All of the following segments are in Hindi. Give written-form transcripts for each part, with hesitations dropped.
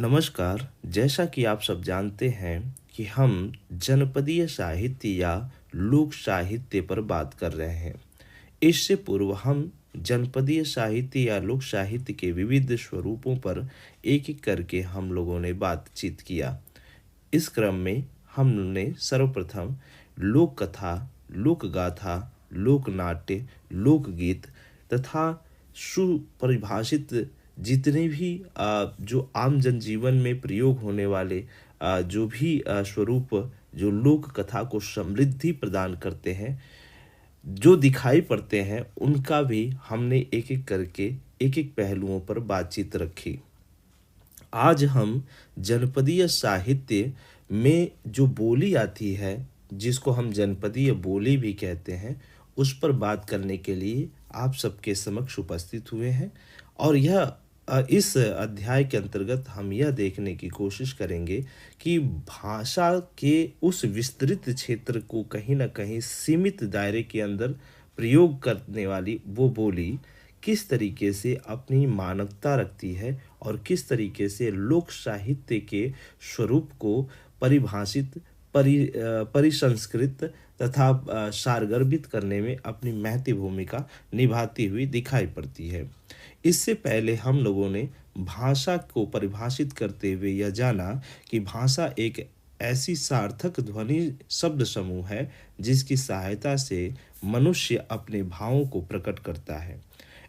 नमस्कार। जैसा कि आप सब जानते हैं कि हम जनपदीय साहित्य या लोक साहित्य पर बात कर रहे हैं। इससे पूर्व हम जनपदीय साहित्य या लोक साहित्य के विविध स्वरूपों पर एक-एक करके हम लोगों ने बातचीत किया। इस क्रम में हमने सर्वप्रथम लोक कथा, लोक गाथा, लोक नाट्य, लोकगीत तथा सुपरिभाषित जितने भी जो आम जनजीवन में प्रयोग होने वाले जो भी स्वरूप जो लोक कथा को समृद्धि प्रदान करते हैं, जो दिखाई पड़ते हैं, उनका भी हमने एक-एक करके एक-एक पहलुओं पर बातचीत रखी। आज हम जनपदीय साहित्य में जो बोली आती है, जिसको हम जनपदीय बोली भी कहते हैं, उस पर बात करने के लिए आप सबके समक्ष उपस्थित हुए हैं और इस अध्याय के अंतर्गत हम यह देखने की कोशिश करेंगे कि भाषा के उस विस्तृत क्षेत्र को कहीं न कहीं सीमित दायरे के अंदर प्रयोग करने वाली वो बोली किस तरीके से अपनी मानकता रखती है और किस तरीके से लोक साहित्य के स्वरूप को परिभाषित परिसंस्कृत तथा सारगर्भित करने में अपनी महती भूमिका निभाती हुई दिखाई पड़ती है। इससे पहले हम लोगों ने भाषा को परिभाषित करते हुए यह जाना कि भाषा एक ऐसी सार्थक ध्वनि शब्द समूह है जिसकी सहायता से मनुष्य अपने भावों को प्रकट करता है।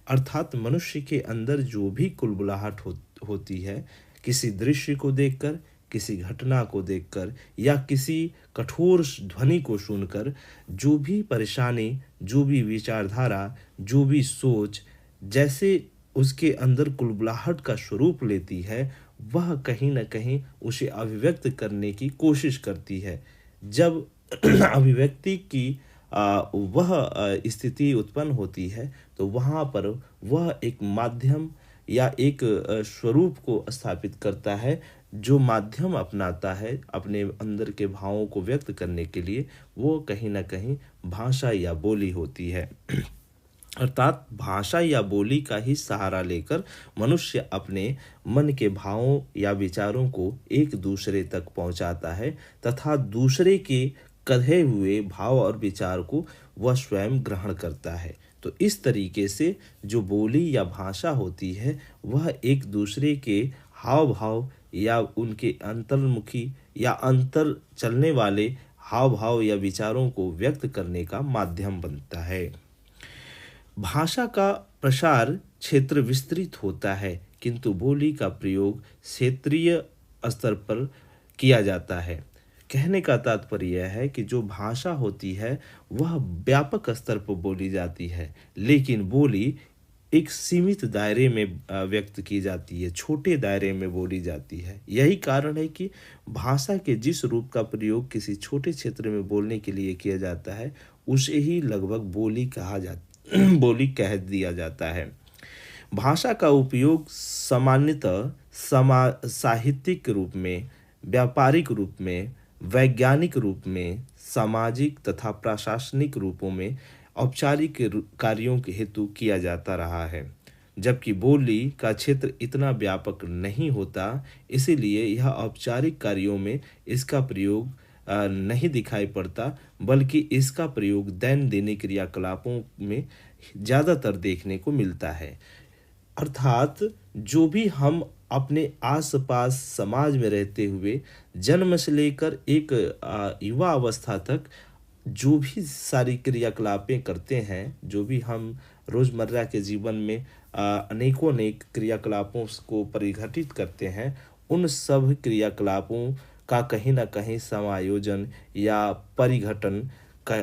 अर्थात मनुष्य के अंदर जो भी कुलबुलाहट होती है, किसी दृश्य को देखकर, किसी घटना को देखकर या किसी कठोर ध्वनि को सुनकर जो भी परेशानी, जो भी विचारधारा, जो भी सोच जैसे उसके अंदर कुलबुलाहट का स्वरूप लेती है, वह कहीं न कहीं उसे अभिव्यक्त करने की कोशिश करती है। जब अभिव्यक्ति की वह स्थिति उत्पन्न होती है, तो वहाँ पर वह एक माध्यम या एक स्वरूप को स्थापित करता है, जो माध्यम अपनाता है अपने अंदर के भावों को व्यक्त करने के लिए, वो कहीं न कहीं भाषा या बोली होती है। अर्थात भाषा या बोली का ही सहारा लेकर मनुष्य अपने मन के भावों या विचारों को एक दूसरे तक पहुंचाता है तथा दूसरे के कहे हुए भाव और विचार को वह स्वयं ग्रहण करता है। तो इस तरीके से जो बोली या भाषा होती है, वह एक दूसरे के हाव भाव या उनके अंतर्मुखी या अंतर चलने वाले हाव भाव या विचारों को व्यक्त करने का माध्यम बनता है। भाषा का प्रसार क्षेत्र विस्तृत होता है, किंतु बोली का प्रयोग क्षेत्रीय स्तर पर किया जाता है। कहने का तात्पर्य यह है कि जो भाषा होती है वह व्यापक स्तर पर बोली जाती है, लेकिन बोली एक सीमित दायरे में व्यक्त की जाती है, छोटे दायरे में बोली जाती है। यही कारण है कि भाषा के जिस रूप का प्रयोग किसी छोटे क्षेत्र में बोलने के लिए किया जाता है, उसे ही लगभग बोली कह दिया जाता है। भाषा का उपयोग सामान्यतः साहित्यिक रूप में, व्यापारिक रूप में, वैज्ञानिक रूप में, सामाजिक तथा प्रशासनिक रूपों में औपचारिक कार्यों के हेतु किया जाता रहा है, जबकि बोली का क्षेत्र इतना व्यापक नहीं होता, इसीलिए यह औपचारिक कार्यों में इसका प्रयोग नहीं दिखाई पड़ता, बल्कि इसका प्रयोग दैनंदिन क्रियाकलापों में ज़्यादातर देखने को मिलता है। अर्थात जो भी हम अपने आसपास समाज में रहते हुए जन्म से लेकर एक युवा अवस्था तक जो भी सारी क्रियाकलापें करते हैं, जो भी हम रोज़मर्रा के जीवन में अनेक क्रियाकलापों को परिघटित करते हैं, उन सब क्रियाकलापों का कहीं न कहीं समायोजन या परिघटन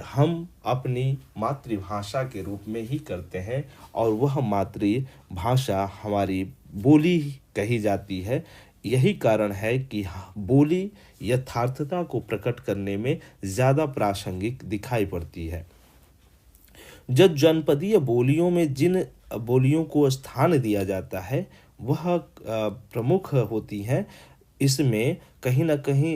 हम अपनी मातृभाषा के रूप में ही करते हैं और वह मातृभाषा हमारी बोली कही जाती है। यही कारण है कि बोली यथार्थता को प्रकट करने में ज़्यादा प्रासंगिक दिखाई पड़ती है। जब जनपदीय बोलियों में जिन बोलियों को स्थान दिया जाता है, वह प्रमुख होती हैं इसमें कहीं न कहीं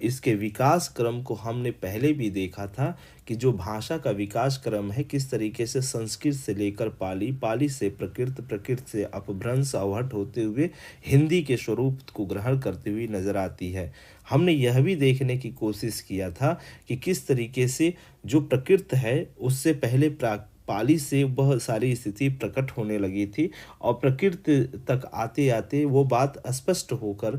इसके विकास क्रम को हमने पहले भी देखा था कि जो भाषा का विकास क्रम है किस तरीके से संस्कृत से लेकर पाली, पाली से प्रकृत, प्रकृत से अपभ्रंश अवहट होते हुए हिंदी के स्वरूप को ग्रहण करते हुए नज़र आती है। हमने यह भी देखने की कोशिश किया था कि किस तरीके से जो प्रकृत है उससे पहले पाली से वह सारी स्थिति प्रकट होने लगी थी और प्रकृति तक आते-आते वो बात स्पष्ट होकर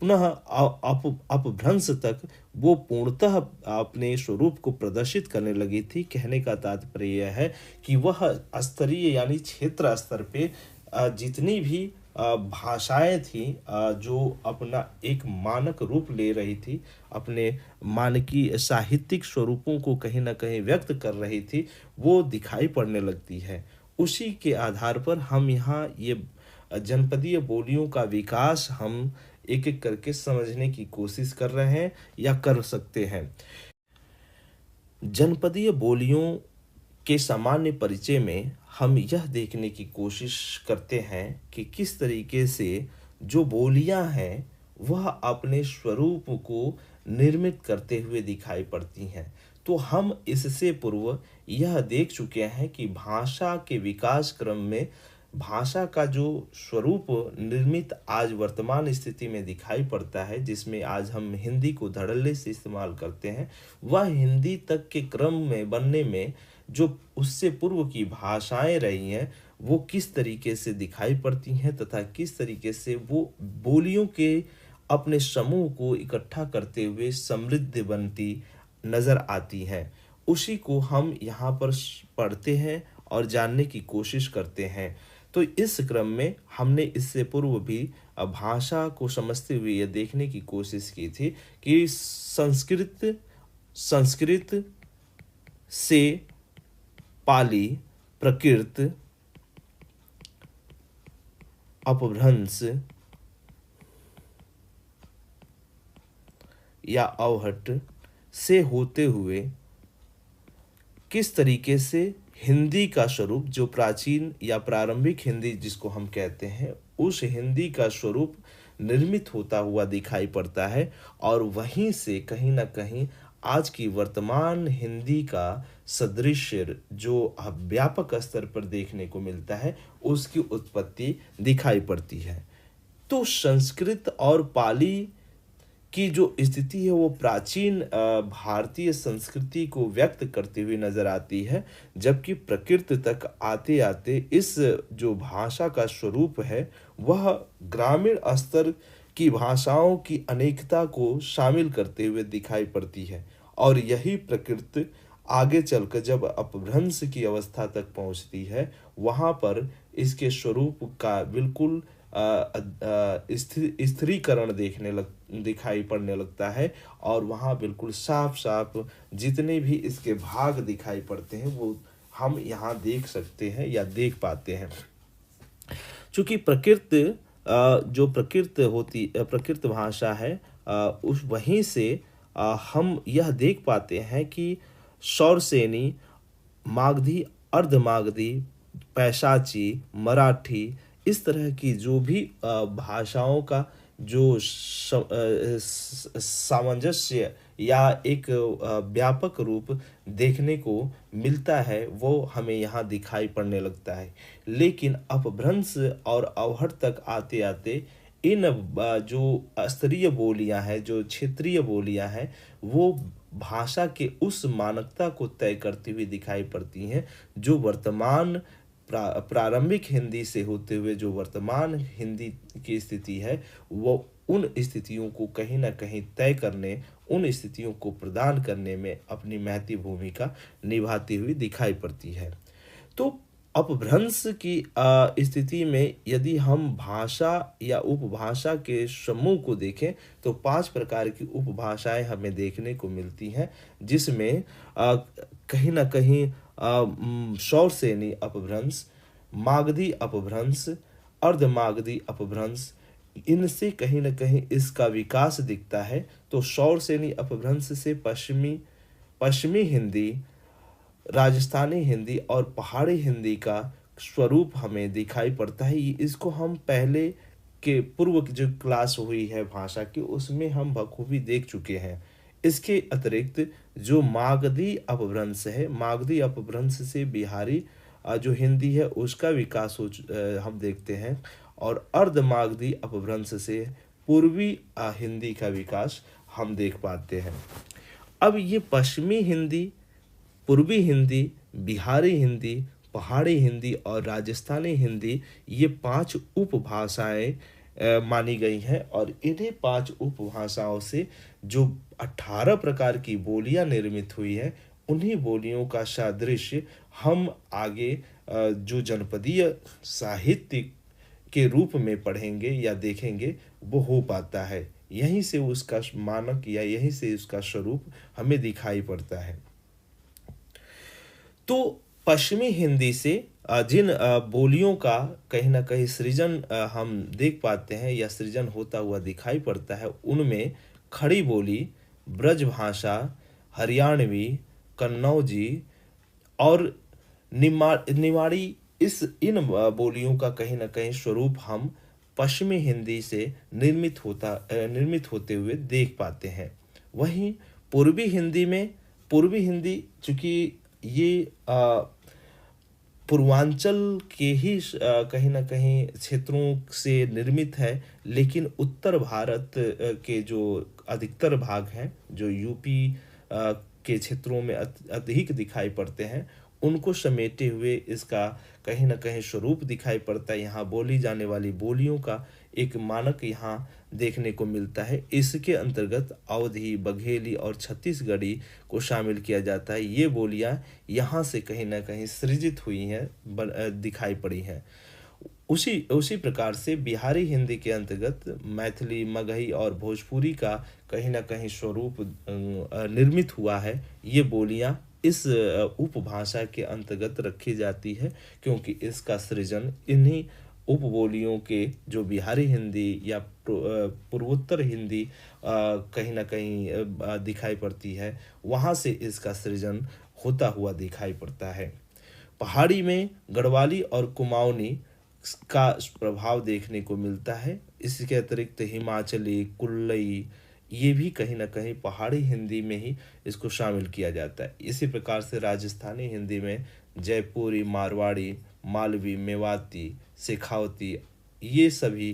पुनः अपभ्रंश तक वो पूर्णतः अपने स्वरूप को प्रदर्शित करने लगी थी। कहने का तात्पर्य यह है कि वह स्तरीय यानी क्षेत्र स्तर पे जितनी भी भाषाएँ थीं जो अपना एक मानक रूप ले रही थी, अपने मानकीय साहित्यिक स्वरूपों को कहीं न कहीं व्यक्त कर रही थी, वो दिखाई पड़ने लगती है। उसी के आधार पर हम यहाँ ये जनपदीय बोलियों का विकास हम एक-एक करके समझने की कोशिश कर रहे हैं या कर सकते हैं। जनपदीय बोलियों के सामान्य परिचय में हम यह देखने की कोशिश करते हैं कि किस तरीके से जो बोलियां हैं वह अपने स्वरूप को निर्मित करते हुए दिखाई पड़ती हैं। तो हम इससे पूर्व यह देख चुके हैं कि भाषा के विकास क्रम में भाषा का जो स्वरूप निर्मित आज वर्तमान स्थिति में दिखाई पड़ता है, जिसमें आज हम हिंदी को धड़ल्ले से इस्तेमाल करते हैं, वह हिंदी तक के क्रम में बनने में जो उससे पूर्व की भाषाएं रही हैं, वो किस तरीके से दिखाई पड़ती हैं तथा किस तरीके से वो बोलियों के अपने समूह को इकट्ठा करते हुए समृद्ध बनती नज़र आती हैं। उसी को हम यहाँ पर पढ़ते हैं और जानने की कोशिश करते हैं। तो इस क्रम में हमने इससे पूर्व भी भाषा को समझते हुए यह देखने की कोशिश की थी कि संस्कृत संस्कृत से पाली, प्रकृत, अपभ्रंश या अवहट से होते हुए किस तरीके से हिंदी का स्वरूप जो प्राचीन या प्रारंभिक हिंदी जिसको हम कहते हैं, उस हिंदी का स्वरूप निर्मित होता हुआ दिखाई पड़ता है और वहीं से कहीं न कहीं आज की वर्तमान हिंदी का सदृश्य जो व्यापक स्तर पर देखने को मिलता है, उसकी उत्पत्ति दिखाई पड़ती है। तो संस्कृत और पाली की जो स्थिति है वो प्राचीन भारतीय संस्कृति को व्यक्त करती हुई नजर आती है, जबकि प्रकृत तक आते-आते इस जो भाषा का स्वरूप है, वह ग्रामीण स्तर की भाषाओं की अनेकता को शामिल करते हुए दिखाई पड़ती है और यही प्रकृति आगे चलकर जब अपभ्रंश की अवस्था तक पहुँचती है, वहाँ पर इसके स्वरूप का बिल्कुल स्थिरीकरण दिखाई पड़ने लगता है और वहाँ बिल्कुल साफ-साफ जितने भी इसके भाग दिखाई पड़ते हैं, वो हम यहाँ देख सकते हैं या देख पाते हैं। चूँकि जो प्रकृत भाषा है उस वहीं से हम यह देख पाते हैं कि शौरसेनी, मागधी, अर्धमागधी, पैशाची, मराठी इस तरह की जो भी भाषाओं का जो सामंजस्य या एक व्यापक रूप देखने को मिलता है, वो हमें यहाँ दिखाई पड़ने लगता है। लेकिन अपभ्रंश और अवहट तक आते-आते इन जो स्तरीय बोलियाँ हैं, जो क्षेत्रीय बोलियाँ हैं, वो भाषा के उस मानकता को तय करती हुई दिखाई पड़ती हैं, जो वर्तमान प्रारंभिक हिंदी से होते हुए जो वर्तमान हिंदी की स्थिति है, वो उन स्थितियों को कहीं न कहीं तय करने, उन स्थितियों को प्रदान करने में अपनी महती भूमिका निभाती हुई दिखाई पड़ती है। तो अपभ्रंश की स्थिति में यदि हम भाषा या उपभाषा के समूह को देखें, तो 5 प्रकार की उपभाषाएँ हमें देखने को मिलती हैं, जिसमें कहीं न कहीं शौरसेनी अपभ्रंश, मागधी अपभ्रंश, अर्धमागधी अपभ्रंश, इनसे कहीं न कहीं इसका विकास दिखता है। तो शौरसेनी अपभ्रंश से पश्चिमी हिंदी, राजस्थानी हिंदी और पहाड़ी हिंदी का स्वरूप हमें दिखाई पड़ता है। इसको हम पहले के पूर्व की जो क्लास हुई है भाषा की, उसमें हम बखूबी देख चुके हैं। इसके अतिरिक्त जो मागधी अपभ्रंश है, मागधी अपभ्रंश से बिहारी जो हिंदी है उसका विकास हम देखते हैं, और अर्ध मागधी अपभ्रंश से पूर्वी हिंदी का विकास हम देख पाते हैं। अब ये पश्चिमी हिंदी, पूर्वी हिंदी, बिहारी हिंदी, पहाड़ी हिंदी और राजस्थानी हिंदी, ये 5 उपभाषाएं मानी गई हैं, और इन्हीं 5 उपभाषाओं से जो 18 प्रकार की बोलियां निर्मित हुई हैं, उन्हीं बोलियों का सादृश्य हम आगे जो जनपदीय साहित्य के रूप में पढ़ेंगे या देखेंगे, वो हो पाता है। यहीं से उसका मानक या यहीं से उसका स्वरूप हमें दिखाई पड़ता है। तो पश्चिमी हिंदी से जिन बोलियों का कहीं ना कहीं सृजन हम देख पाते हैं या सृजन होता हुआ दिखाई पड़ता है, उनमें खड़ी बोली, ब्रज भाषा, हरियाणवी, कन्नौजी और निमाड़ी, इन बोलियों का कहीं ना कहीं स्वरूप हम पश्चिमी हिंदी से निर्मित होते हुए देख पाते हैं। वहीं पूर्वी हिंदी में, पूर्वी हिंदी चूंकि ये पूर्वांचल के ही कहीं ना कहीं क्षेत्रों से निर्मित है, लेकिन उत्तर भारत के जो अधिकतर भाग हैं, जो यूपी के क्षेत्रों में अधिक दिखाई पड़ते हैं, उनको समेटे हुए इसका कहीं ना कहीं स्वरूप दिखाई पड़ता है। यहाँ बोली जाने वाली बोलियों का एक मानक यहाँ देखने को मिलता है। इसके अंतर्गत अवधी, बघेली और छत्तीसगढ़ी को शामिल किया जाता है। ये बोलियां यहाँ से कहीं ना कहीं सृजित हुई हैं, दिखाई पड़ी हैं। उसी प्रकार से बिहारी हिंदी के अंतर्गत मैथिली, मगही और भोजपुरी का कहीं ना कहीं स्वरूप निर्मित हुआ है। ये बोलियां इस उपभाषा के अंतर्गत रखी जाती है, क्योंकि इसका सृजन इन्हीं उपबोलियों के, जो बिहारी हिंदी या पूर्वोत्तर हिंदी कहीं ना कहीं दिखाई पड़ती है, वहाँ से इसका सृजन होता हुआ दिखाई पड़ता है। पहाड़ी में गढ़वाली और कुमाऊनी का प्रभाव देखने को मिलता है। इसके अतिरिक्त हिमाचली, कुल्लई, ये भी कहीं ना कहीं पहाड़ी हिंदी में ही इसको शामिल किया जाता है। इसी प्रकार से राजस्थानी हिंदी में जयपुरी, मारवाड़ी, मालवी, मेवाती, शेखावती, ये सभी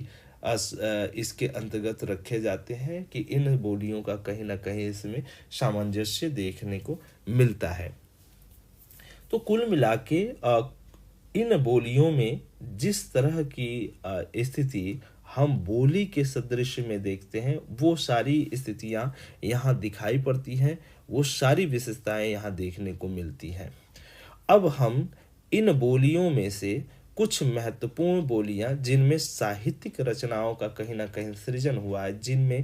इसके अंतर्गत रखे जाते हैं कि इन बोलियों का कहीं ना कहीं इसमें सामंजस्य देखने को मिलता है। तो कुल मिला के इन बोलियों में जिस तरह की स्थिति हम बोली के सदृश में देखते हैं, वो सारी स्थितियां यहाँ दिखाई पड़ती हैं, वो सारी विशेषताएं यहाँ देखने को मिलती हैं। अब हम इन बोलियों में से कुछ महत्वपूर्ण बोलियां, जिनमें साहित्यिक रचनाओं का कहीं ना कहीं सृजन हुआ है,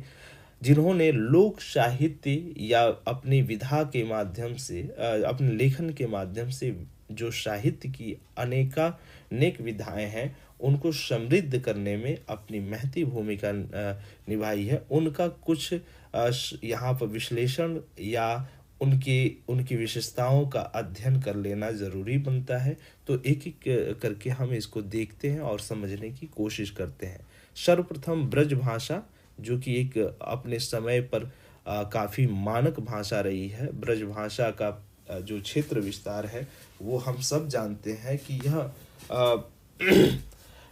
जिन्होंने लोक साहित्य या अपनी विधा के माध्यम से, अपने लेखन के माध्यम से जो साहित्य की अनेक विधाएं हैं, उनको समृद्ध करने में अपनी महती भूमिका निभाई है, उनका कुछ यहाँ पर विश्लेषण या उनकी विशेषताओं का अध्ययन कर लेना जरूरी बनता है। तो एक एक करके हम इसको देखते हैं और समझने की कोशिश करते हैं। सर्वप्रथम ब्रज भाषा, जो कि एक अपने समय पर काफ़ी मानक भाषा रही है। ब्रज भाषा का जो क्षेत्र विस्तार है, वो हम सब जानते हैं कि यह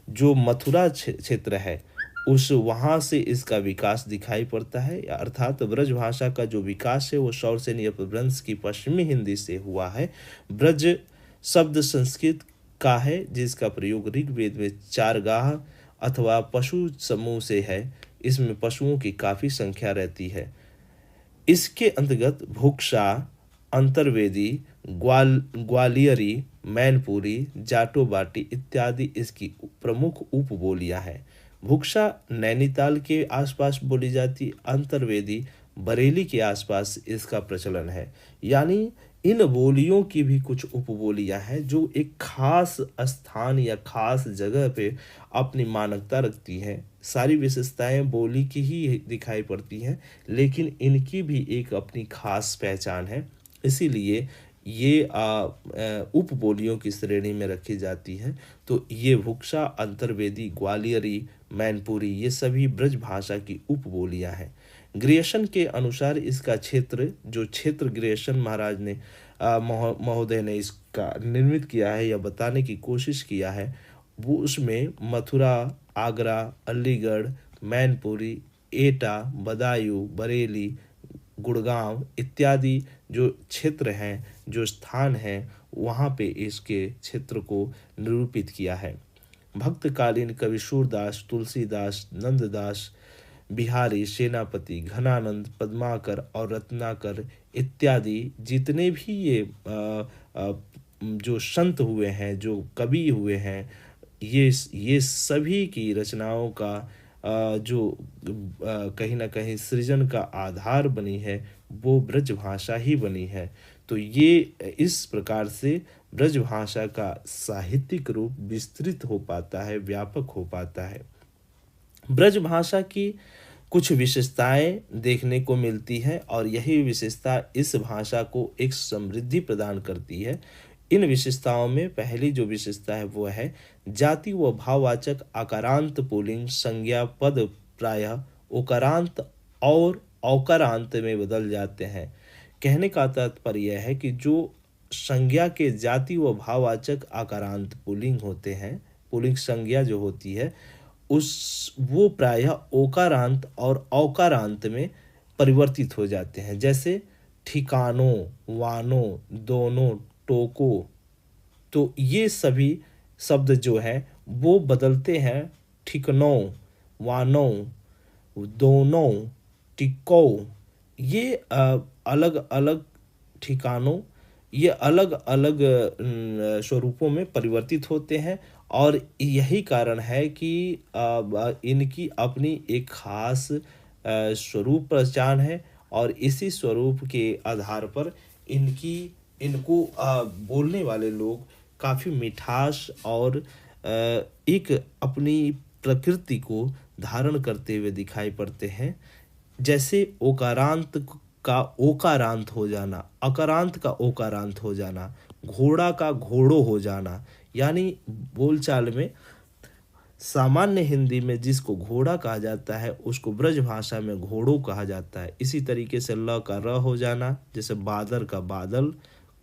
जो मथुरा क्षेत्र है, उस वहाँ से इसका विकास दिखाई पड़ता है। अर्थात ब्रज भाषा का जो विकास है वो शौरसेनी अपभ्रंश की पश्चिमी हिंदी से हुआ है। ब्रज शब्द संस्कृत का है, जिसका प्रयोग ऋग्वेद में चारगाह अथवा पशु समूह से है। इसमें पशुओं की काफ़ी संख्या रहती है। इसके अंतर्गत भुक्षा, अंतर्वेदी, ग्वालियरी, मैनपुरी, जाटोबाटी इत्यादि इसकी प्रमुख उपबोलियां हैं। भुक्षा नैनीताल के आसपास बोली जाती, अंतर्वेदी बरेली के आसपास इसका प्रचलन है। यानी इन बोलियों की भी कुछ उपबोलियां हैं जो एक खास स्थान या खास जगह पे अपनी मानकता रखती हैं। सारी विशेषताएं बोली की ही दिखाई पड़ती हैं, लेकिन इनकी भी एक अपनी खास पहचान है। इसीलिए ये उप बोलियों की श्रेणी में रखी जाती है। तो ये वुक्शा, अंतर्वेदी, ग्वालियरी, मैनपुरी ये सभी ब्रज भाषा की उप बोलियाँ हैं। ग्रियर्सन के अनुसार इसका क्षेत्र, जो क्षेत्र ग्रियर्सन महाराज ने महोदय ने इसका निर्मित किया है या बताने की कोशिश किया है, वो उसमें मथुरा, आगरा, अलीगढ़, मैनपुरी, एटा, बदायूं, बरेली, गुड़गांव इत्यादि जो क्षेत्र हैं, जो स्थान हैं, वहाँ पे इसके क्षेत्र को निरूपित किया है। भक्तकालीन कवि सूरदास, तुलसीदास, नंददास, बिहारी, सेनापति, घनानंद, पद्माकर और रत्नाकर इत्यादि जितने भी ये जो संत हुए हैं, जो कवि हुए हैं, ये सभी की रचनाओं का जो कहीं ना कहीं सृजन का आधार बनी है, वो ब्रज भाषा ही बनी है। तो ये इस प्रकार से ब्रज भाषा का साहित्यिक रूप विस्तृत हो पाता है, व्यापक हो पाता है। ब्रज भाषा की कुछ विशेषताएं देखने को मिलती हैं और यही विशेषता इस भाषा को एक समृद्धि प्रदान करती है। इन विशेषताओं में पहली जो विशेषता है वो है जाति व भाववाचक आकारांत पुल्लिंग संज्ञा पद प्रायः उकारांत और औकारांत में बदल जाते हैं। कहने का तात्पर्य यह है कि जो संज्ञा के जाति व भाववाचक आकारांत पुल्लिंग होते हैं, पुल्लिंग संज्ञा जो होती है वो प्रायः ओकारांत और औकारांत में परिवर्तित हो जाते हैं। जैसे ठिकानों, वानों, दोनों, टोको, तो ये सभी शब्द जो हैं वो बदलते हैं ठिकनों, वानों, दोनों, टिको। ये अलग अलग ठिकानों, ये अलग अलग स्वरूपों में परिवर्तित होते हैं और यही कारण है कि इनकी अपनी एक खास स्वरूप पहचान है और इसी स्वरूप के आधार पर इनको बोलने वाले लोग काफ़ी मिठास और एक अपनी प्रकृति को धारण करते हुए दिखाई पड़ते हैं। जैसे ओकारांत का ओकारांत हो जाना, अकारांत का ओकारांत हो जाना, घोड़ा का घोड़ो हो जाना, यानी बोलचाल में सामान्य हिंदी में जिसको घोड़ा कहा जाता है उसको ब्रज भाषा में घोड़ो कहा जाता है। इसी तरीके से ल का र हो जाना, जैसे बादल का बादल,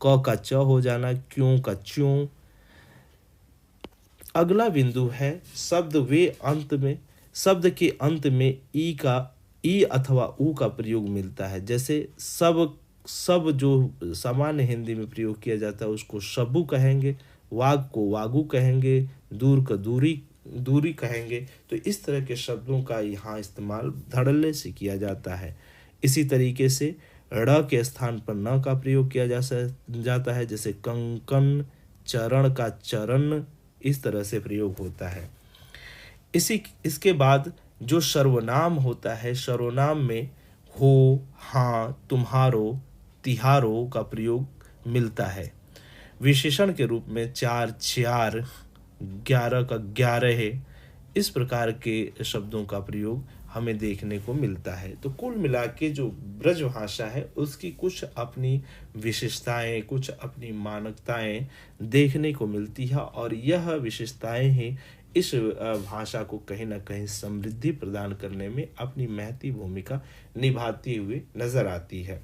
क का च हो जाना, क्यों का क्यों। अगला बिंदु है शब्द के अंत में ई अथवा ऊ का प्रयोग मिलता है। जैसे सब जो सामान्य हिंदी में प्रयोग किया जाता है उसको सबू कहेंगे, वाग को वागू कहेंगे, दूर का दूरी कहेंगे। तो इस तरह के शब्दों का यहाँ इस्तेमाल धड़ल्ले से किया जाता है। इसी तरीके से ड़ के स्थान पर न का प्रयोग किया जाता है, जैसे कंकन, चरण का चरण, इस तरह से प्रयोग होता है। इसके बाद जो सर्वनाम होता है, सर्वनाम में हो, हाँ, तुम्हारो, तिहारो का प्रयोग मिलता है। विशेषण के रूप में चार, 11 का 11 है, इस प्रकार के शब्दों का प्रयोग हमें देखने को मिलता है। तो कुल मिला के जो ब्रज भाषा है उसकी कुछ अपनी विशेषताएं, कुछ अपनी मानकताएं देखने को मिलती है और यह विशेषताएं ही इस भाषा को कहीं ना कहीं समृद्धि प्रदान करने में अपनी महती भूमिका निभाती हुई नजर आती है।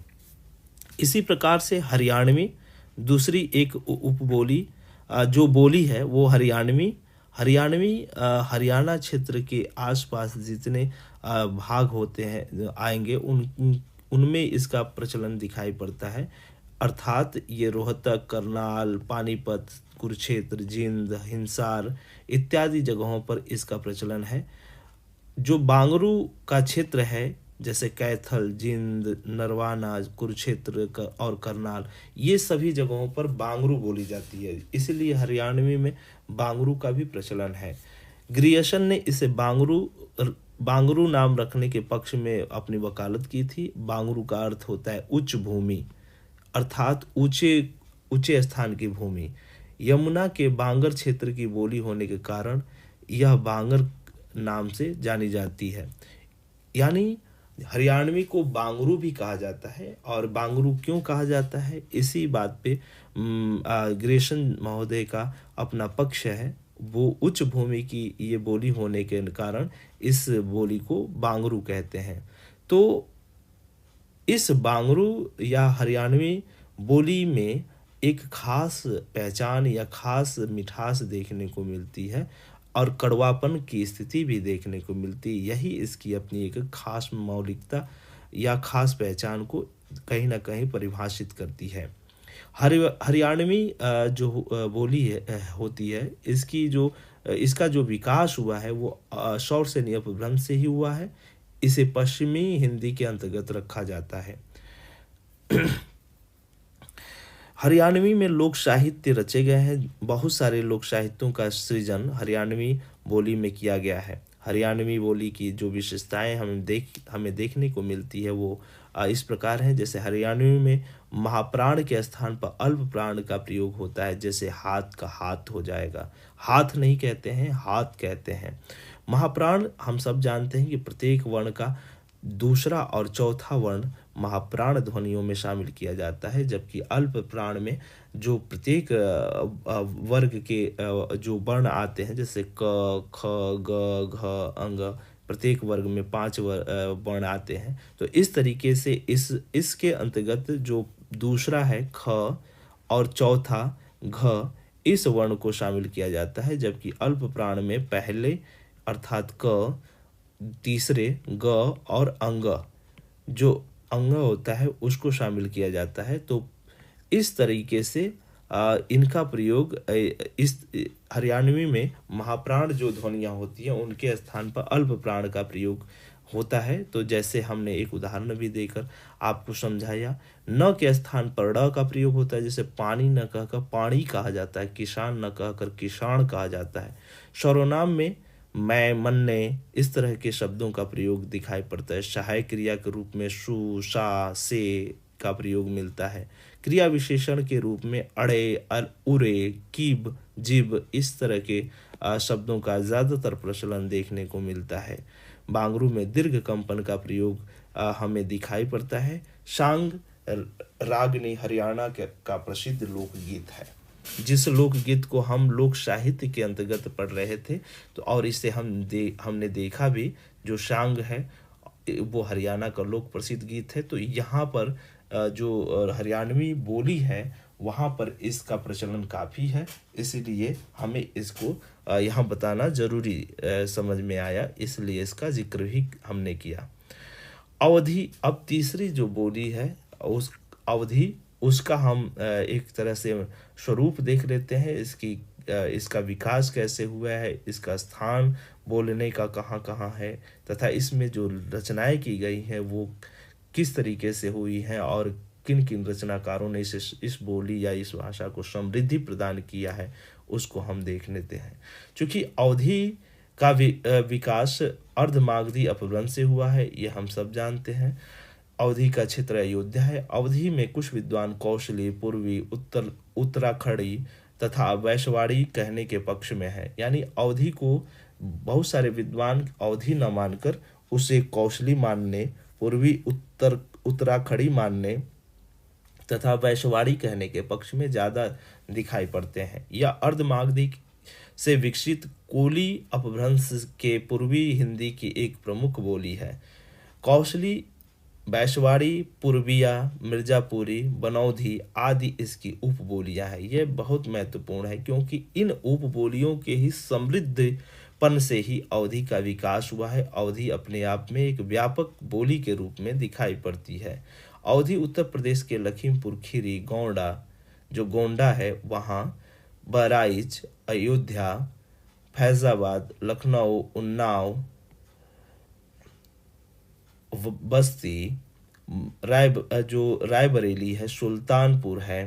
इसी प्रकार से हरियाणवी दूसरी एक उपबोली जो बोली है वो हरियाणवी हरियाणा क्षेत्र के आसपास जितने भाग होते हैं आएंगे उनमें इसका प्रचलन दिखाई पड़ता है। अर्थात ये रोहतक, करनाल, पानीपत, कुरुक्षेत्र, जींद, हिंसार इत्यादि जगहों पर इसका प्रचलन है। जो बांगरू का क्षेत्र है जैसे कैथल, जींद, नरवाना, कुरुक्षेत्र और करनाल, ये सभी जगहों पर बांगरू बोली जाती है, इसलिए हरियाणवी में बांगरू का भी प्रचलन है। ग्रियर्सन ने इसे बांगरू नाम रखने के पक्ष में अपनी वकालत की थी। बांगरू का अर्थ होता है उच्च भूमि, अर्थात ऊंचे स्थान की भूमि। यमुना के बांगर क्षेत्र की बोली होने के कारण यह बांगर नाम से जानी जाती है। यानी हरियाणवी को बांगरू भी कहा जाता है। और बांगरू क्यों कहा जाता है, इसी बात पे ग्रेशन महोदय का अपना पक्ष है। वो उच्च भूमि की ये बोली होने के कारण इस बोली को बांगरू कहते हैं। तो इस बांगरू या हरियाणवी बोली में एक खास पहचान या खास मिठास देखने को मिलती है और कड़वापन की स्थिति भी देखने को मिलती है। यही इसकी अपनी एक खास मौलिकता या खास पहचान को कहीं ना कहीं परिभाषित करती है। हरियाणवी जो बोली होती है, इसका जो विकास हुआ है वो शौरसेनी अपभ्रंश से ही हुआ है। इसे पश्चिमी हिंदी के अंतर्गत रखा जाता है। हरियाणवी में लोक साहित्य रचे गए हैं। बहुत सारे लोक साहित्यों का सृजन हरियाणवी बोली में किया गया है। हरियाणवी बोली की जो विशेषताएं हमें देखने को मिलती है वो इस प्रकार हैं। जैसे हरियाणवी में महाप्राण के स्थान पर अल्प प्राण का प्रयोग होता है। जैसे हाथ का हाथ हो जाएगा, हाथ नहीं कहते हैं, हाथ कहते हैं। महाप्राण हम सब जानते हैं कि प्रत्येक वर्ण का दूसरा और चौथा वर्ण महाप्राण ध्वनियों में शामिल किया जाता है, जबकि अल्प प्राण में जो प्रत्येक वर्ग के जो वर्ण आते हैं, जैसे क, ख, ग, घ, अंग, प्रत्येक वर्ग में 5 वर्ण आते हैं। तो इस तरीके से इसके अंतर्गत जो दूसरा है ख और चौथा घ, इस वर्ण को शामिल किया जाता है, जबकि अल्प प्राण में पहले अर्थात क, तीसरे ग और अंग, जो अंग होता है उसको शामिल किया जाता है। तो इस तरीके से इनका प्रयोग इस हरियाणवी में महाप्राण जो ध्वनियाँ होती हैं उनके स्थान पर अल्प प्राण का प्रयोग होता है। तो जैसे हमने एक उदाहरण भी देकर आपको समझाया, न के स्थान पर ड़ का प्रयोग होता है। जैसे पानी न कहकर पानी कहा जाता है, किसान न कहकर किसान कहा जाता है। सर्वनाम में मैं, मन्ने, इस तरह के शब्दों का प्रयोग दिखाई पड़ता है। सहायक क्रिया के रूप में सु, सा, से का प्रयोग मिलता है। क्रिया विशेषण के रूप में अड़े, उरे, कीब, जिब, इस तरह के शब्दों का ज़्यादातर प्रचलन देखने को मिलता है। बांगरू में दीर्घ कंपन का प्रयोग हमें दिखाई पड़ता है। सांग रागनी हरियाणा का प्रसिद्ध लोकगीत है, जिस लोकगीत को हम लोक साहित्य के अंतर्गत पढ़ रहे थे। तो और इसे हमने देखा भी, जो सांग है वो हरियाणा का लोक प्रसिद्ध गीत है। तो यहाँ पर जो हरियाणवी बोली है वहाँ पर इसका प्रचलन काफ़ी है, इसीलिए हमें इसको यहाँ बताना जरूरी समझ में आया, इसलिए इसका जिक्र भी हमने किया। अवधी, अब तीसरी जो बोली है उस अवधी, उसका हम एक तरह से स्वरूप देख लेते हैं। इसका विकास कैसे हुआ है, इसका स्थान बोलने का कहाँ कहाँ है, तथा इसमें जो रचनाएं की गई हैं वो किस तरीके से हुई हैं और किन किन रचनाकारों ने इस बोली या इस भाषा को समृद्धि प्रदान किया है, उसको हम देख लेते हैं। चूँकि अवधी का विकास अर्धमागधी अपभ्रंश से हुआ है, ये हम सब जानते हैं। अवधी का क्षेत्र अयोध्या है। अवधी में कुछ विद्वान कौशली, पूर्वी, उत्तराखंडी तथा वैशवाड़ी कहने के पक्ष में है। यानी अवधी को बहुत सारे विद्वान अवधी न मानकर उसे कौशली मानने, पूर्वी उत्तराखंडी मानने तथा वैशवाड़ी कहने के पक्ष में ज़्यादा दिखाई पड़ते हैं। यह अर्धमागधी से विकसित कोली अपभ्रंश के पूर्वी हिंदी की एक प्रमुख बोली है। कौशली, वैशवाड़ी, पूर्विया, मिर्जापुरी, बनौधी आदि इसकी उपबोलियां हैं। ये बहुत महत्वपूर्ण है क्योंकि इन उपबोलियों के ही समृद्धपन से ही अवधी का विकास हुआ है। अवधी अपने आप में एक व्यापक बोली के रूप में दिखाई पड़ती है। अवधी उत्तर प्रदेश के लखीमपुर खीरी, गोंडा, जो गोंडा है वहाँ, बहराइच, अयोध्या, फैजाबाद, लखनऊ, उन्नाव, बस्ती, रायबरेली है, सुल्तानपुर है,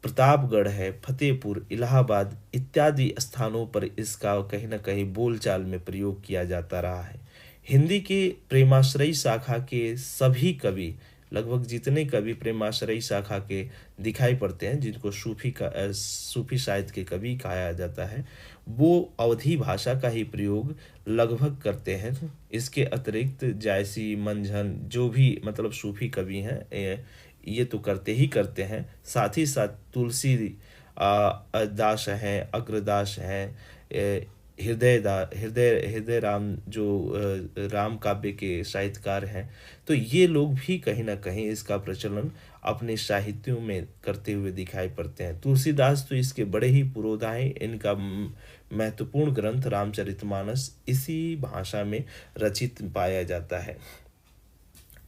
प्रतापगढ़ है, फतेहपुर, इलाहाबाद इत्यादि स्थानों पर इसका कहीं न कहीं बोलचाल में प्रयोग किया जाता रहा है। हिंदी के प्रेमाश्रयी शाखा के सभी कवि लगभग जितने कवि प्रेमाश्रयी शाखा के दिखाई पड़ते हैं, जिनको सूफी साहित्य के कवि कहा जाता है, वो अवधी भाषा का ही प्रयोग लगभग करते हैं। इसके अतिरिक्त जायसी, मंझन, जो भी मतलब सूफी कवि हैं, ये तो करते ही करते हैं। साथ ही साथ तुलसी दास हैं, अग्रदास हैं, हृदय राम जो राम काव्य के साहित्यकार हैं। तो ये लोग भी कहीं ना कहीं इसका प्रचलन अपने साहित्यों में करते हुए दिखाई पड़ते हैं। तुलसीदास तो इसके बड़े ही पुरोधा हैं। इनका महत्वपूर्ण ग्रंथ रामचरितमानस इसी भाषा में रचित पाया जाता है।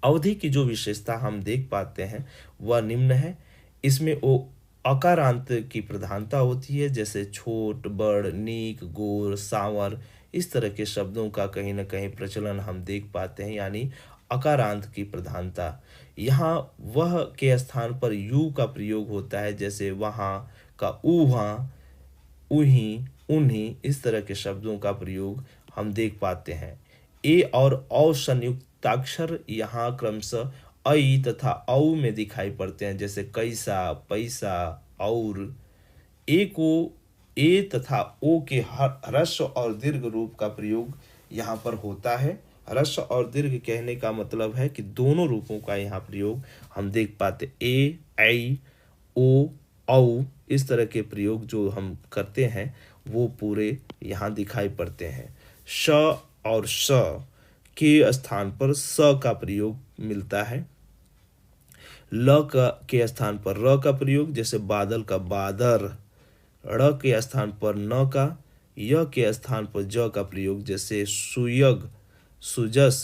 अवधि की जो विशेषता हम देख पाते हैं वह निम्न है। इसमें वो अकारांत की प्रधानता होती है, जैसे छोट, बड़, नीक, गोर, सांवर, इस तरह के शब्दों का कहीं ना कहीं प्रचलन हम देख पाते हैं, यानी अकारांत की प्रधानता। यहाँ वह के स्थान पर यू का प्रयोग होता है, जैसे वहाँ का ऊहाँ, उही, उन्हीं, इस तरह के शब्दों का प्रयोग हम देख पाते हैं। ए और औ संयुक्ताक्षर यहाँ क्रमशः ऐ तथा औ में दिखाई पड़ते हैं, जैसे कैसा, पैसा, और। ए को ए तथा ओ के ह्रस्व और दीर्घ रूप का प्रयोग यहाँ पर होता है। ह्रस्व और दीर्घ कहने का मतलब है कि दोनों रूपों का यहाँ प्रयोग हम देख पाते। ए, ऐ, ओ, औ, इस तरह के प्रयोग जो हम करते हैं वो पूरे यहाँ दिखाई पड़ते हैं। श और स के स्थान पर स का प्रयोग मिलता है। ल का के स्थान पर र का प्रयोग, जैसे बादल का बादर। ड़ के स्थान पर न का, य के स्थान पर ज का प्रयोग, जैसे सुयग, सुजस।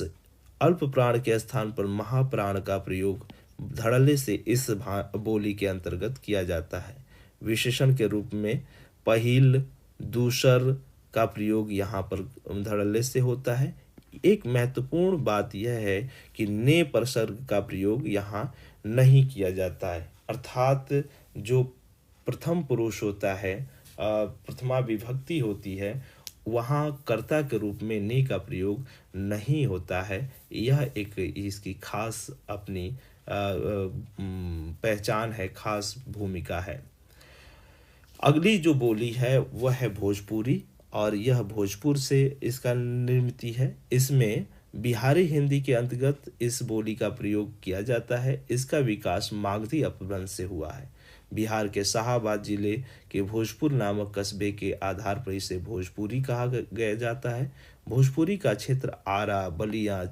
अल्प प्राण के स्थान पर महाप्राण का प्रयोग धड़ल्ले से इस बोली के अंतर्गत किया जाता है। विशेषण के रूप में पहिल, दूसर का प्रयोग यहाँ पर धड़ल्ले से होता है। एक महत्वपूर्ण बात यह है कि ने प्रसर्ग का प्रयोग यहाँ नहीं किया जाता है, अर्थात जो प्रथम पुरुष होता है, प्रथमा विभक्ति होती है, वहाँ कर्ता के रूप में ने का प्रयोग नहीं होता है। यह एक इसकी खास अपनी पहचान है, खास भूमिका है। अगली जो बोली है वह है भोजपुरी, और यह भोजपुर से इसका निर्मित है। इसमें बिहारी हिंदी के अंतर्गत इस बोली का प्रयोग किया जाता है। इसका विकास मागधी अपभ्रंश से हुआ है। बिहार के शाहाबाद जिले के भोजपुर नामक कस्बे के आधार पर इसे भोजपुरी कहा गया जाता है। भोजपुरी का क्षेत्र आरा, बलिया,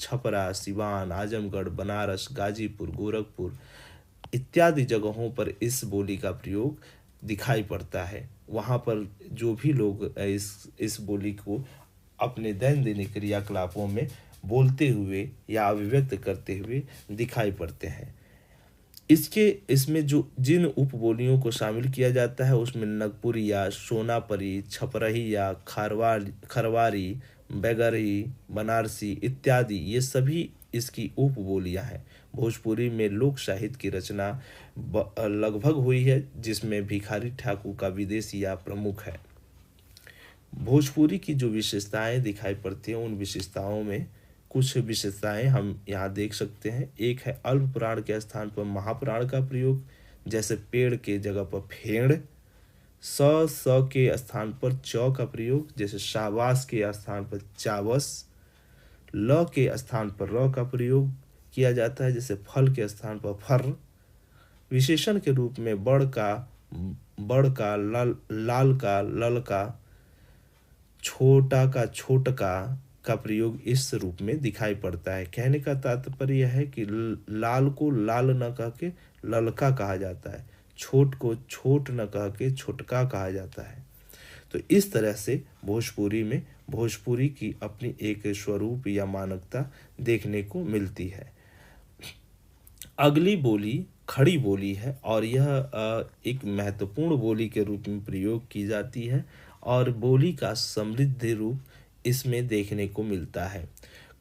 छपरा, सिवान, आजमगढ़, बनारस, गाजीपुर, गोरखपुर इत्यादि जगहों पर इस बोली का प्रयोग दिखाई पड़ता है। वहाँ पर जो भी लोग इस बोली को अपने दैनंदिन क्रियाकलापों में बोलते हुए या अभिव्यक्त करते हुए दिखाई पड़ते हैं। इसमें जो जिन उपबोलियों को शामिल किया जाता है उसमें नगपुरिया, सोनापरी, छपरहिया, खरवारी, बैगरी, बनारसी इत्यादि ये सभी इसकी उपबोलियां हैं। भोजपुरी में लोक साहित्य की रचना लगभग हुई है, जिसमें भिखारी ठाकुर का विदेशिया प्रमुख है। भोजपुरी की जो विशेषताएं दिखाई पड़ती हैं, उन विशेषताओं में कुछ विशेषताएं हम यहाँ देख सकते हैं। एक है अल्प प्राण के स्थान पर महाप्राण का प्रयोग, जैसे पेड़ के जगह पर फेड़। स के स्थान पर च का प्रयोग, जैसे शाबाश के स्थान पर चावस। ल के स्थान पर र का प्रयोग किया जाता है, जैसे फल के स्थान पर फर। विशेषण के रूप में बड़ का, लाल का, लल का, छोटा का, छोटका का प्रयोग इस रूप में दिखाई पड़ता है। कहने का तात्पर्य यह है कि लाल को लाल न कह के ललका कहा जाता है, छोट को छोट न कह के छोटका कहा जाता है। तो इस तरह से भोजपुरी की अपनी एक स्वरूप या मानकता देखने को मिलती है। अगली बोली खड़ी बोली है, और यह एक महत्वपूर्ण बोली के रूप में प्रयोग की जाती है, और बोली का समृद्ध रूप इसमें देखने को मिलता है।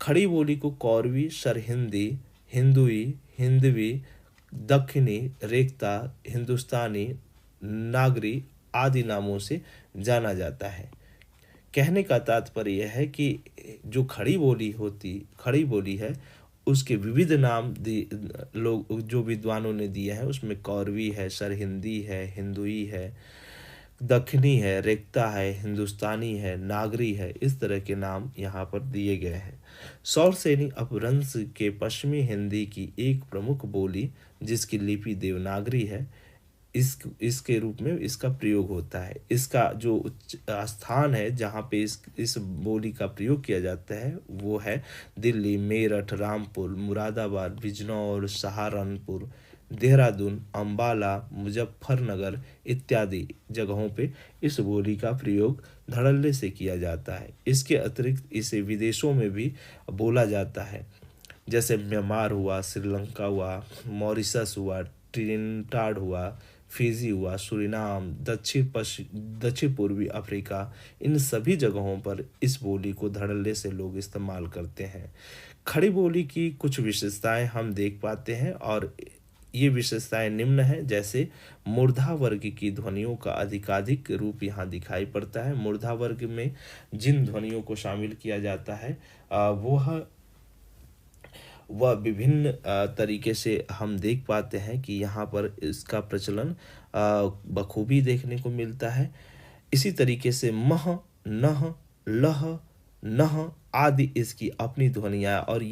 खड़ी बोली को कौरवी, सरहिंदी, हिंदुई, हिंदवी, दक्षिणी, रेख्ता, हिंदुस्तानी, नागरी आदि नामों से जाना जाता है। कहने का तात्पर्य यह है कि जो खड़ी बोली है उसके विविध नाम लोग जो विद्वानों ने दिए हैं, उसमें कौरवी है, सरहिंदी है, हिंदुई है, दक्षिणी है, रेख्ता है, हिंदुस्तानी है, नागरी है, इस तरह के नाम यहाँ पर दिए गए हैं। सौरसेनी अपभ्रंश के पश्चिमी हिंदी की एक प्रमुख बोली, जिसकी लिपि देवनागरी है, इसके रूप में इसका प्रयोग होता है। इसका जो स्थान है जहाँ पे इस बोली का प्रयोग किया जाता है वो है दिल्ली, मेरठ, रामपुर, मुरादाबाद, बिजनौर, सहारनपुर, देहरादून, अंबाला, मुजफ्फरनगर इत्यादि जगहों पे इस बोली का प्रयोग धड़ल्ले से किया जाता है। इसके अतिरिक्त इसे विदेशों में भी बोला जाता है, जैसे म्यांमार हुआ, श्रीलंका हुआ, मॉरिशस हुआ, ट्रिनिटाड हुआ, फिजी हुआ, सूरीनाम, दक्षिण पूर्वी अफ्रीका, इन सभी जगहों पर इस बोली को धड़ल्ले से लोग इस्तेमाल करते हैं। खड़ी बोली की कुछ विशेषताएं हम देख पाते हैं और ये विशेषताएं निम्न हैं। जैसे मूर्धा वर्ग की ध्वनियों का अधिकाधिक रूप यहाँ दिखाई पड़ता है। मूर्धा वर्ग में जिन ध्वनियों को शामिल किया जाता है वह विभिन्न तरीके से हम देख पाते हैं कि यहाँ पर इसका प्रचलन बखूबी देखने को मिलता है। इसी तरीके से मह, नह, लह, नह आदि इसकी अपनी ध्वनियाँ, और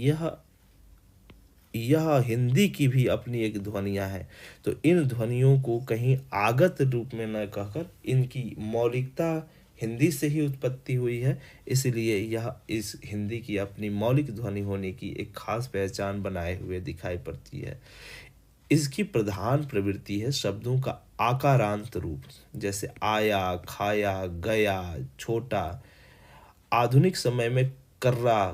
यह हिंदी की भी अपनी एक ध्वनियाँ हैं। तो इन ध्वनियों को कहीं आगत रूप में न कहकर इनकी मौलिकता हिंदी से ही उत्पत्ति हुई है, इसलिए यह इस हिंदी की अपनी मौलिक ध्वनि होने की एक खास पहचान बनाए हुए दिखाई पड़ती है। इसकी प्रधान प्रवृत्ति है शब्दों का आकारांत रूप, जैसे आया, खाया, गया, छोटा। आधुनिक समय में कर्रा,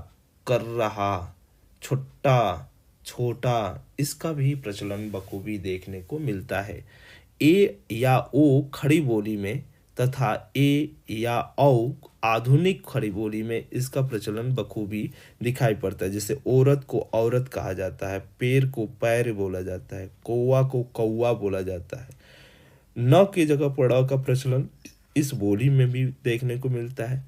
कर रहा, छुट्टा, छोटा, इसका भी प्रचलन बखूबी देखने को मिलता है। ए या ओ खड़ी बोली में तथा ए या औ आधुनिक खड़ी बोली में इसका प्रचलन बखूबी दिखाई पड़ता है। जैसे औरत को औरत कहा जाता है, पैर को पैर बोला जाता है, कौवा को कौवा बोला जाता है। न की जगह पड़ा का प्रचलन इस बोली में भी देखने को मिलता है।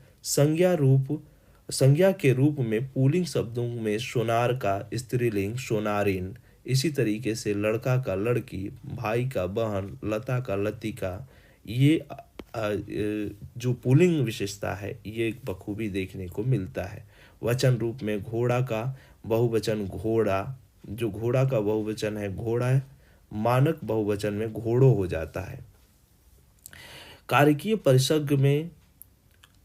संज्ञा के रूप में पुल्लिंग शब्दों में सोनार का स्त्रीलिंग सोनारिन, इसी तरीके से लड़का का लड़की, भाई का बहन, लता का लतिका, ये जो पुल्लिंग विशेषता है ये बखूबी देखने को मिलता है। वचन रूप में घोड़ा का बहुवचन घोड़ा, जो घोड़ा का बहुवचन है घोड़ा, मानक बहुवचन में घोड़ो हो जाता है। कारकीय परिसर्ग में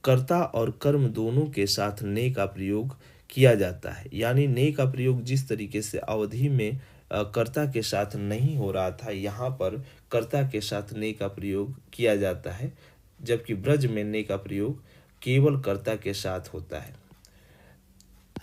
कर्ता और कर्म दोनों के साथ ने का प्रयोग किया जाता है। यानी ने का प्रयोग जिस तरीके से अवधि में कर्ता के साथ नहीं हो रहा था, यहाँ पर कर्ता के साथ ने का प्रयोग किया जाता है, जबकि ब्रज में ने का प्रयोग केवल कर्ता के साथ होता है।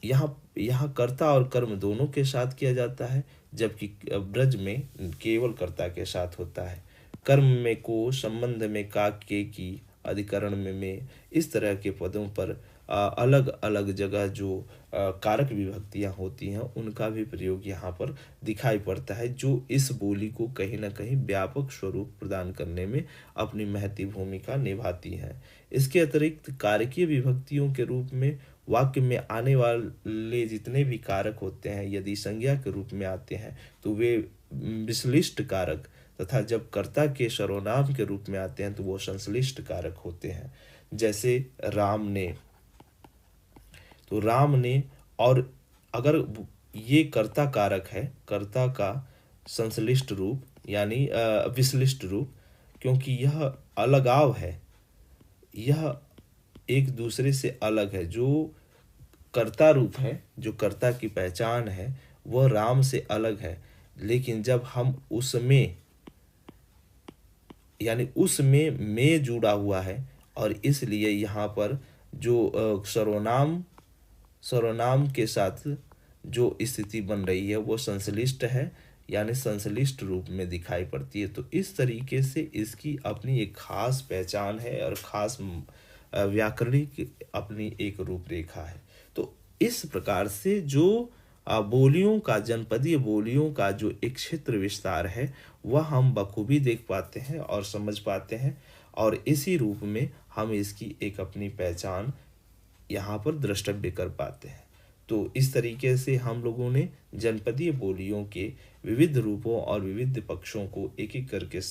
यहाँ कर्ता और कर्म दोनों के साथ किया जाता है, जबकि ब्रज में केवल कर्ता के साथ होता है। कर्म में को, संबंध में का, के, की, अधिकरण में इस तरह के पदों पर अलग अलग जगह जो कारक विभक्तियां होती हैं उनका भी प्रयोग यहाँ पर दिखाई पड़ता है, जो इस बोली को कहीं ना कहीं व्यापक स्वरूप प्रदान करने में अपनी महती भूमिका निभाती हैं। इसके अतिरिक्त कारकीय विभक्तियों के रूप में वाक्य में आने वाले जितने भी कारक होते हैं, यदि संज्ञा के रूप में आते हैं तो वे विश्लिष्ट कारक, तथा जब कर्ता के सर्वनाम के रूप में आते हैं तो वो संश्लिष्ट कारक होते हैं। जैसे राम ने, तो राम ने, और अगर ये कर्ता कारक है, कर्ता का संश्लिष्ट रूप यानी विश्लिष्ट रूप, क्योंकि यह अलगाव है, यह एक दूसरे से अलग है। जो कर्ता रूप है, जो कर्ता की पहचान है, वह राम से अलग है, लेकिन जब हम उसमें यानी उसमें में जुड़ा हुआ है, और इसलिए यहाँ पर जो सर्वनाम के साथ जो स्थिति बन रही है वो संश्लिष्ट है, यानी संश्लिष्ट रूप में दिखाई पड़ती है। तो इस तरीके से इसकी अपनी एक खास पहचान है और खास व्याकरणिक अपनी एक रूपरेखा है। तो इस प्रकार से जो बोलियों का, जनपदीय बोलियों का जो एक क्षेत्र विस्तार है वह हम बखूबी देख पाते हैं और समझ पाते हैं, और इसी रूप में हम इसकी एक अपनी पहचान यहाँ पर द्रष्टव्य कर पाते हैं। तो इस तरीके से हम लोगों ने जनपदीय बोलियों के विविध रूपों और विविध पक्षों को एक-एक करके